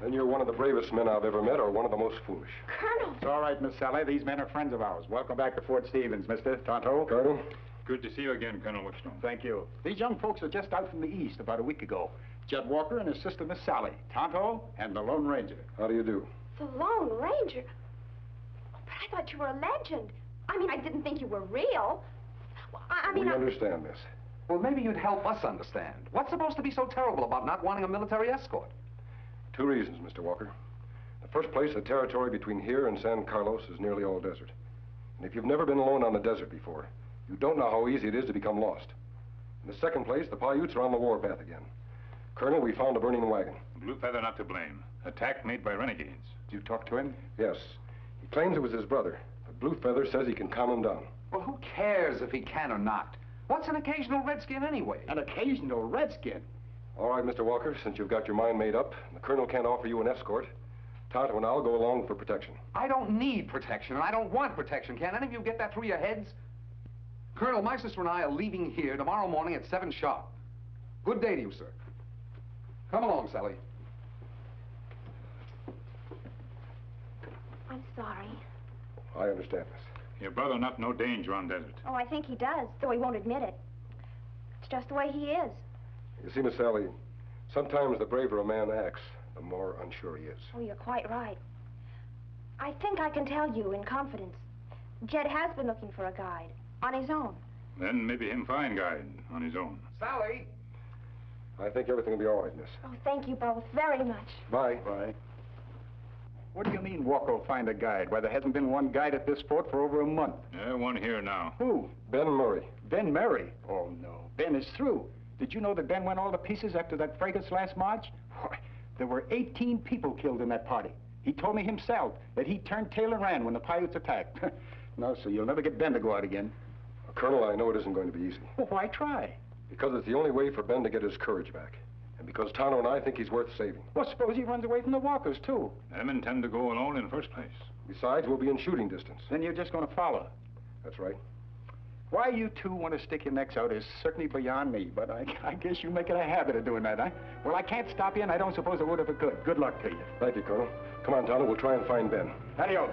F: Then you're one of the bravest men I've ever met, or one of the most foolish.
R: Colonel! It's all right, Miss Sally. These men are friends of ours. Welcome back to Fort Stevens, Mr. Tonto.
F: Colonel?
C: Good to see you again, Colonel Wickstrom.
R: Thank you. These young folks are just out from the east about a week ago. Jed Walker and his sister, Miss Sally. Tonto and the Lone Ranger.
F: How do you do?
S: The Lone Ranger? Oh, but I thought you were a legend. I mean, I didn't think you were real. I mean,
F: we understand this.
Q: Well, maybe you'd help us understand. What's supposed to be so terrible about not wanting a military escort?
F: 2 reasons, Mr. Walker. In the first place, the territory between here and San Carlos is nearly all desert. And if you've never been alone on the desert before, you don't know how easy it is to become lost. In the second place, the Paiutes are on the warpath again. Colonel, we found a burning wagon.
C: Blue Feather not to blame. Attack made by renegades.
R: Did you talk to him?
F: Yes. He claims it was his brother, but Blue Feather says he can calm him down.
Q: Well, who cares if he can or not? What's an occasional redskin anyway?
R: An occasional redskin?
F: All right, Mr. Walker, since you've got your mind made up, and the Colonel can't offer you an escort, Tonto and I'll go along for protection.
Q: I don't need protection, and I don't want protection. Can't any of you get that through your heads? Colonel, my sister and I are leaving here tomorrow morning at 7 sharp. Good day to you, sir. Come along, Sally.
S: I'm sorry.
F: I understand this.
C: Your brother not no danger on desert.
S: Oh, I think he does, though he won't admit it. It's just the way he is.
F: You see, Miss Sally, sometimes the braver a man acts, the more unsure he is.
S: Oh, you're quite right. I think I can tell you in confidence. Jed has been looking for a guide, on his own.
C: Then maybe him find guide on his own.
Q: Sally!
F: I think everything will be all right, miss.
S: Oh, thank you both very much.
F: Bye.
R: Bye. What do you mean Walker will find a guide? Why, there hasn't been one guide at this fort for over a month.
C: Yeah, one here now.
R: Who?
F: Ben Murray.
R: Ben Murray? Oh, no. Ben is through. Did you know that Ben went all to pieces after that fracas last March? Why, there were 18 people killed in that party. He told me himself that he turned tail and ran when the Paiutes attacked. No, sir, you'll never get Ben to go out again.
F: Colonel, I know it isn't going to be easy.
R: Well, why try?
F: Because it's the only way for Ben to get his courage back. And because Tonto and I think he's worth saving.
R: Well, suppose he runs away from the Walkers, too.
C: Them intend to go alone in the first place.
F: Besides, we'll be in shooting distance.
R: Then you're just going to follow.
F: That's right.
R: Why you two want to stick your necks out is certainly beyond me, but I guess you make it a habit of doing that, huh? Well, I can't stop you, and I don't suppose I would if I could. Good luck to you.
F: Thank you, Colonel. Come on, Tonto, we'll try and find Ben.
R: Adios.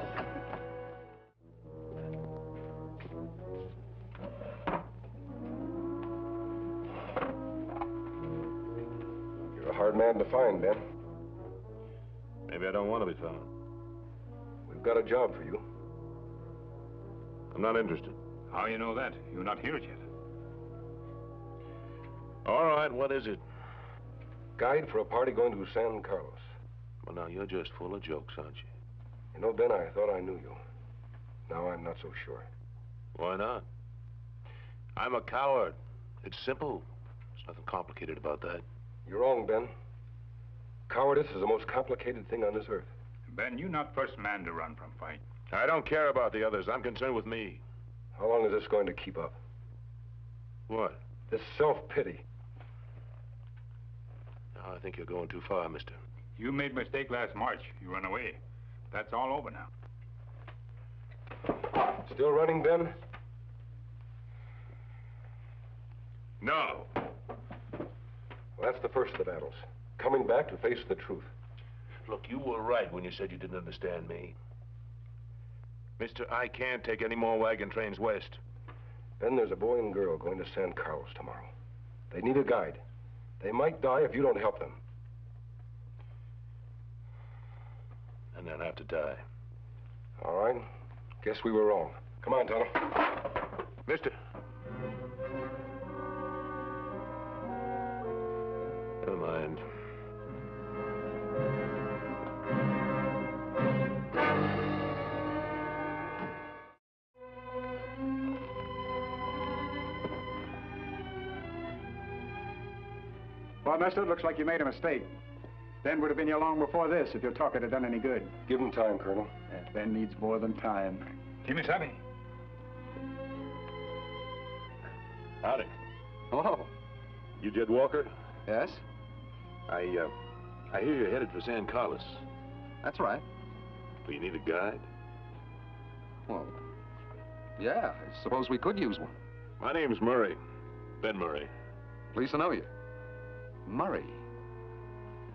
F: man to find, Ben.
O: Maybe I don't want to be found.
F: We've got a job for you.
O: I'm not interested.
C: How you know that? You're not here yet.
O: All right, what is it?
F: Guide for a party going to San Carlos.
O: Well, now, you're just full of jokes, aren't you?
F: You know, Ben, I thought I knew you. Now I'm not so sure.
O: Why not? I'm a coward. It's simple. There's nothing complicated about that.
F: You're wrong, Ben. Cowardice is the most complicated thing on this earth.
C: Ben, you're not first man to run from fight.
O: I don't care about the others. I'm concerned with me.
F: How long is this going to keep up?
O: What?
F: This self-pity.
O: Now, I think you're going too far, mister.
C: You made a mistake last March. You run away. That's all over now.
F: Still running, Ben?
O: No.
F: Well, that's the first of the battles. Coming back to face the truth.
O: Look, you were right when you said you didn't understand me. Mister, I can't take any more wagon trains west.
F: Ben, there's a boy and girl going to San Carlos tomorrow. They need a guide. They might die if you don't help them.
O: And they'll have to die.
F: All right. Guess we were wrong. Come on, Tonto.
O: Mister. Never mind.
R: Well, mister, it looks like you made a mistake. Ben would have been here long before this if your talk had done any good.
F: Give him time, Colonel.
R: Ben needs more than time.
C: Kemo Sabe.
O: Howdy.
Q: Hello.
O: You Jed Walker?
Q: Yes?
O: I hear you're headed for San Carlos.
Q: That's right.
O: Do you need a guide?
Q: Well, yeah, I suppose we could use one.
O: My name's Murray. Ben Murray.
Q: Pleased to know you. Murray.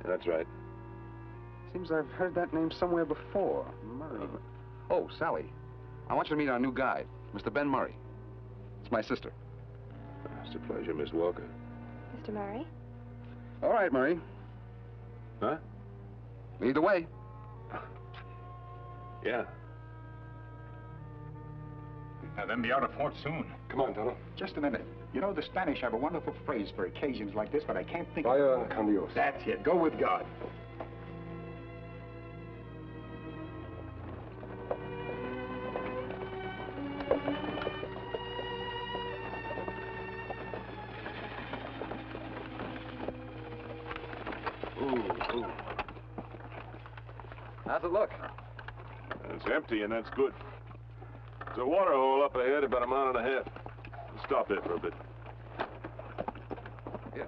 O: Yeah, that's right.
Q: Seems I've heard that name somewhere before. Murray. Oh, Sally. I want you to meet our new guide, Mr. Ben Murray. It's my sister.
O: It's a pleasure, Miss Walker.
S: Mr. Murray?
Q: All right, Murray.
O: Huh?
Q: Lead the way.
O: Yeah.
C: Now, then be out of port soon.
F: Come on, Tonto.
R: Just a minute. You know, the Spanish have a wonderful phrase for occasions like this, but I can't think
F: Vaya con Dios.
R: That's it. Go with God.
O: Ooh.
Q: How's it look?
O: It's empty, and that's good. There's a water hole up ahead about a mile and a half. We'll stop there for a bit.
Q: Yeah.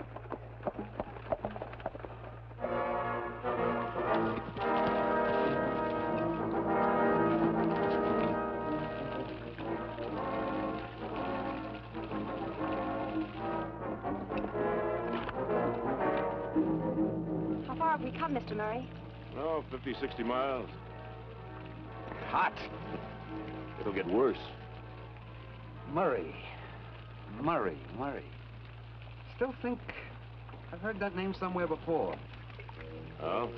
S: How far have we come, Mr. Murray?
O: Oh, 50, 60 miles.
Q: Hot.
O: It'll get worse.
Q: Murray. Still think I've heard that name somewhere before.
O: Oh?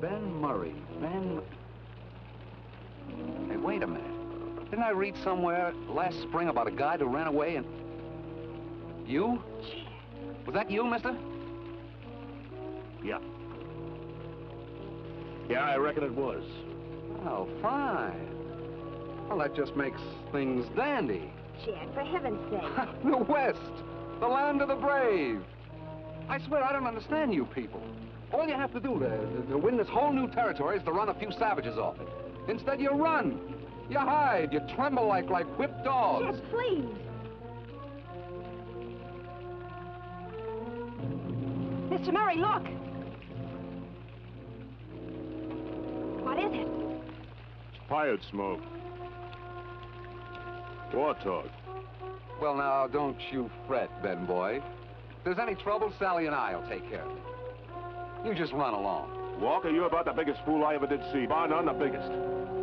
Q: Ben Murray. Hey, wait a minute. Didn't I read somewhere last spring about a guy who ran away and... You? Was that you, mister?
O: Yeah. Yeah, I reckon it was.
Q: Oh, fine. Well, that just makes things dandy.
S: Jed, for heaven's sake.
Q: The West, the land of the brave. I swear I don't understand you people. All you have to do to win this whole new territory is to run a few savages off it. Instead, you run. You hide. You tremble like whipped dogs.
S: Jed, please. Mr. Murray, look. What is it?
O: It's pirate smoke. War talk.
Q: Well, now, don't you fret, Ben boy. If there's any trouble, Sally and I'll take care of it. You just run along.
O: Walker, you're about the biggest fool I ever did see. Bar none, the biggest.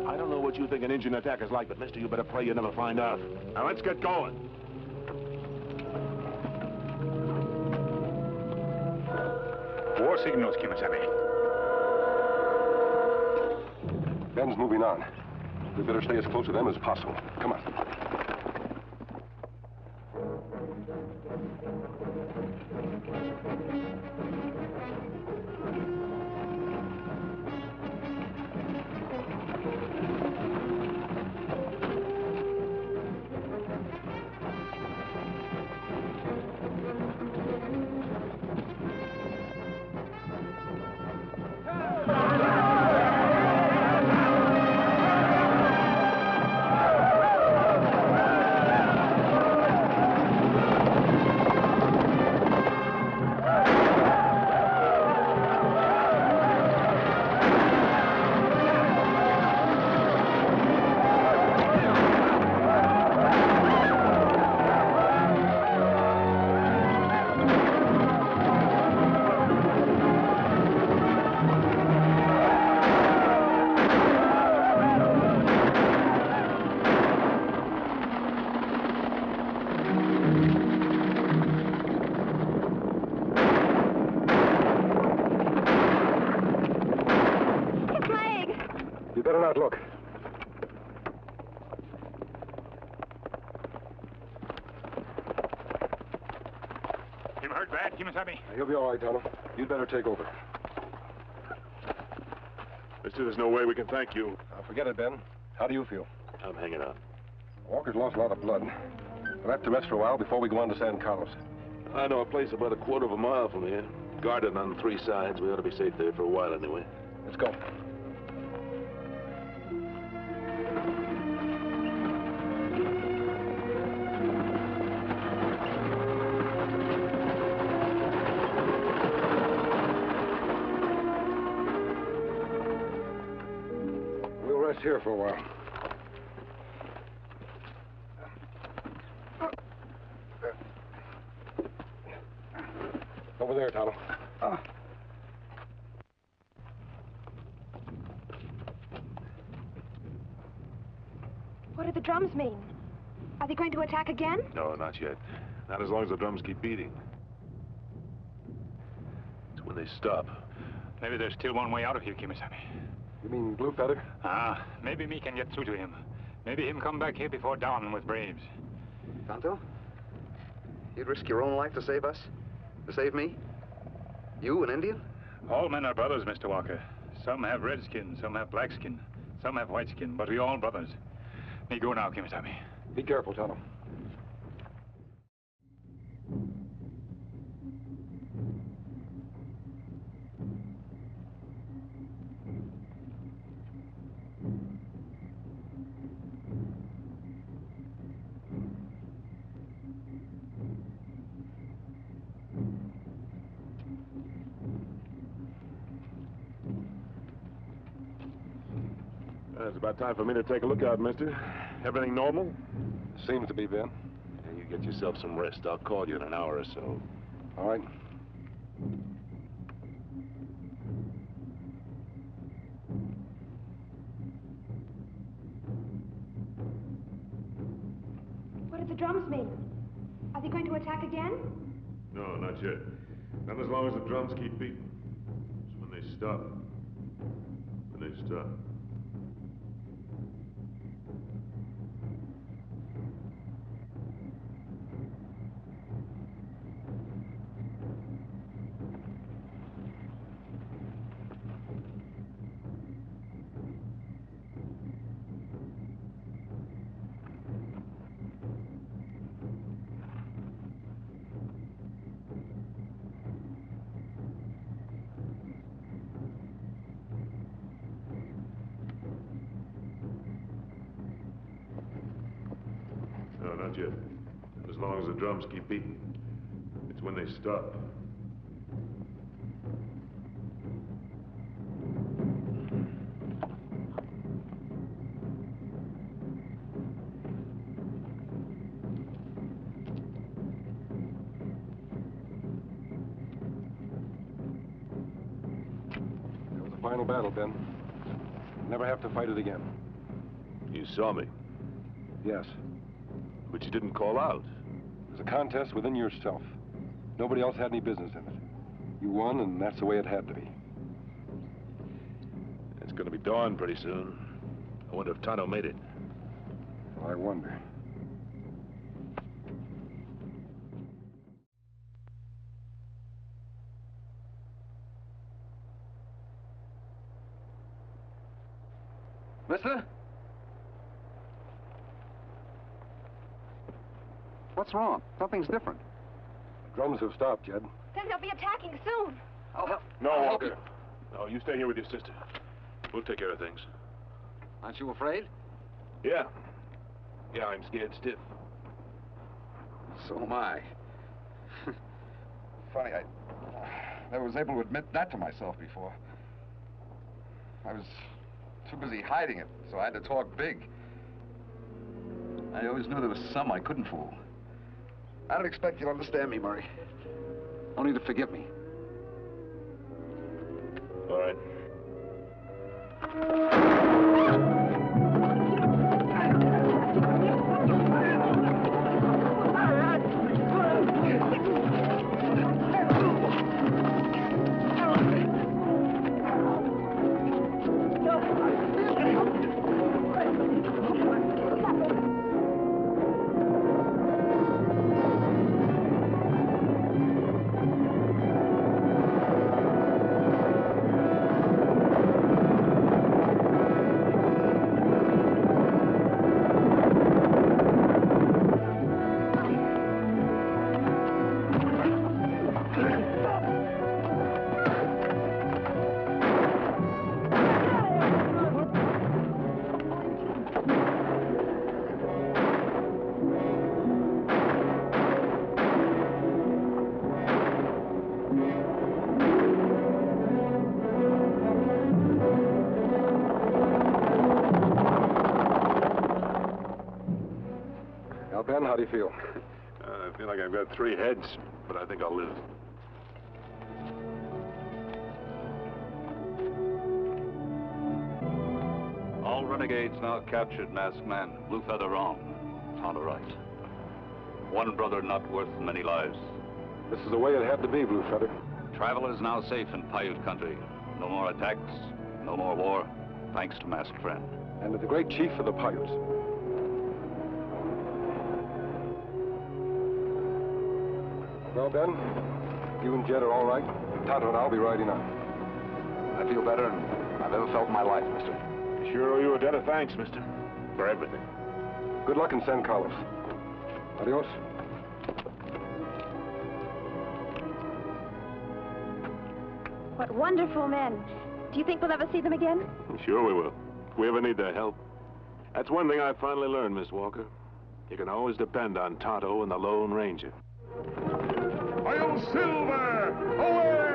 O: I don't know what you think an Indian attack is like, but mister, you better pray you never find out. Now, let's get going.
C: 4 signals, Kemo Sabe.
F: Ben's moving on. We better stay as close to them as possible. Come on. You better not look.
C: Him hurt bad, Kemo Sabe?
F: He'll be all right, Tonto. You'd better take over.
O: Mister, there's no way we can thank you.
F: Forget it, Ben. How do you feel?
O: I'm hanging on.
F: Walker's lost a lot of blood. We'll have to rest for a while before we go on to San Carlos.
O: I know a place about a quarter of a mile from here. Guarded on 3 sides. We ought to be safe there for a while anyway.
F: Let's go. We'll rest here for a while. Over there, Tonto.
S: What do the drums mean? Are they going to attack again?
O: No, not yet. Not as long as the drums keep beating. It's when they stop.
C: Maybe there's still one way out of here, Kemo Sabe.
F: You mean Blue Feather?
C: Ah, maybe me can get through to him. Maybe him come back here before dawn with braves.
Q: Tonto? You'd risk your own life to save us? To save me? You, an Indian?
C: All men are brothers, Mr. Walker. Some have red skin, some have black skin, some have white skin, but we all brothers. Me go now, Kemo Sabe.
F: Be careful, Tonto.
O: It's about time for me to take a look out, mister. Everything normal?
F: Seems to be, Ben.
O: Yeah, you get yourself some rest. I'll call you in an hour or so.
F: All right.
S: What do the drums mean? Are they going to attack again?
O: No, not yet. Not as long as the drums keep beating. It's when they stop. When they stop. No, not yet. As long as the drums keep beating. It's when they stop.
F: That was the final battle, Ben. Never have to fight it again.
O: You saw me.
F: Yes.
O: But you didn't call out.
F: It was a contest within yourself. Nobody else had any business in it. You won, and that's the way it had to be.
O: It's going to be dawn pretty soon. I wonder if Tonto made it.
F: I wonder.
Q: Mister? What's wrong? Something's different.
F: The drums have stopped, Jed.
S: Then they'll be attacking soon.
Q: I'll help.
O: No, Walker. No, you stay here with your sister. We'll take care of things.
Q: Aren't you afraid?
O: Yeah. Yeah, I'm scared stiff.
Q: So am I. Funny, I never was able to admit that to myself before. I was too busy hiding it, so I had to talk big. I always knew there was some I couldn't fool. I don't expect you'll understand me, Murray. Only to forgive me.
O: All right.
F: Ben, how do you feel?
O: I feel like I've got 3 heads, but I think I'll live.
P: All renegades now captured, masked man. Blue feather wrong, Tonto right. One brother not worth many lives.
F: This is the way it had to be, Blue Feather.
P: Travel is now safe in Paiute country. No more attacks, no more war, thanks to masked friend.
F: And to the great chief of the Paiutes. Well, Ben, you and Jed are all right. Tonto and I'll be riding on.
Q: I feel better than I've ever felt in my life, mister.
O: I sure owe you a debt of thanks, mister. For everything.
F: Good luck in San Carlos. Adios.
S: What wonderful men. Do you think we'll ever see them again?
O: Sure we will. If we ever need their help. That's one thing I finally learned, Miss Walker. You can always depend on Tonto and the Lone Ranger.
A: Silver! Away!